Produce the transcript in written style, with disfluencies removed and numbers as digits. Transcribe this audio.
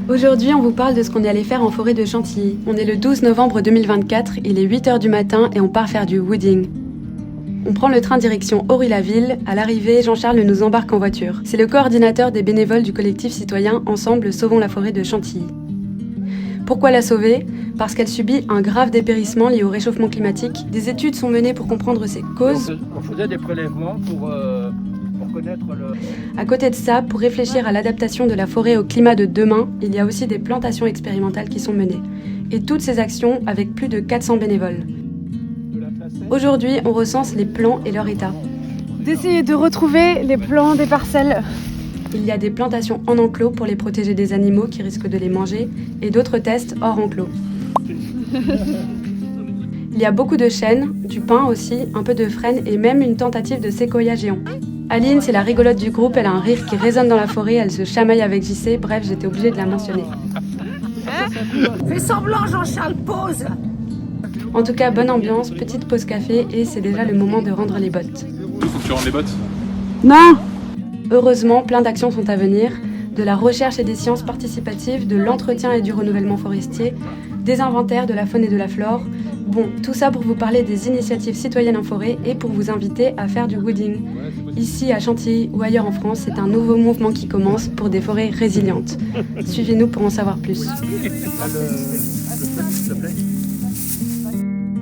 Aujourd'hui, on vous parle de ce qu'on est allé faire en forêt de Chantilly. On est le 12 novembre 2024, il est 8h du matin et on part faire du wooding. On prend le train direction Ory-la-Ville. À l'arrivée, Jean-Charles nous embarque en voiture. C'est le coordinateur des bénévoles du collectif citoyen Ensemble Sauvons la forêt de Chantilly. Pourquoi la sauver ? Parce qu'elle subit un grave dépérissement lié au réchauffement climatique. Des études sont menées pour comprendre ses causes. On faisait des prélèvements pour connaître le... À côté de ça, pour réfléchir à l'adaptation de la forêt au climat de demain, il y a aussi des plantations expérimentales qui sont menées. Et toutes ces actions avec plus de 400 bénévoles. Aujourd'hui, on recense les plants et leur état. D'essayer de retrouver les plants des parcelles. Il y a des plantations en enclos pour les protéger des animaux qui risquent de les manger et d'autres tests hors enclos. Il y a beaucoup de chênes, du pin aussi, un peu de frêne et même une tentative de séquoia géant. Aline, c'est la rigolote du groupe, elle a un rire qui résonne dans la forêt, elle se chamaille avec JC, bref, j'étais obligée de la mentionner. Fais semblant, Jean-Charles, pause. En tout cas, bonne ambiance, petite pause café et c'est déjà le moment de rendre les bottes. Faut que tu rendes les bottes. Non! Heureusement, plein d'actions sont à venir, de la recherche et des sciences participatives, de l'entretien et du renouvellement forestier, des inventaires de la faune et de la flore. Bon, tout ça pour vous parler des initiatives citoyennes en forêt et pour vous inviter à faire du wooding. Ici, à Chantilly ou ailleurs en France, c'est un nouveau mouvement qui commence pour des forêts résilientes. Suivez-nous pour en savoir plus. le feu, s'il te plaît.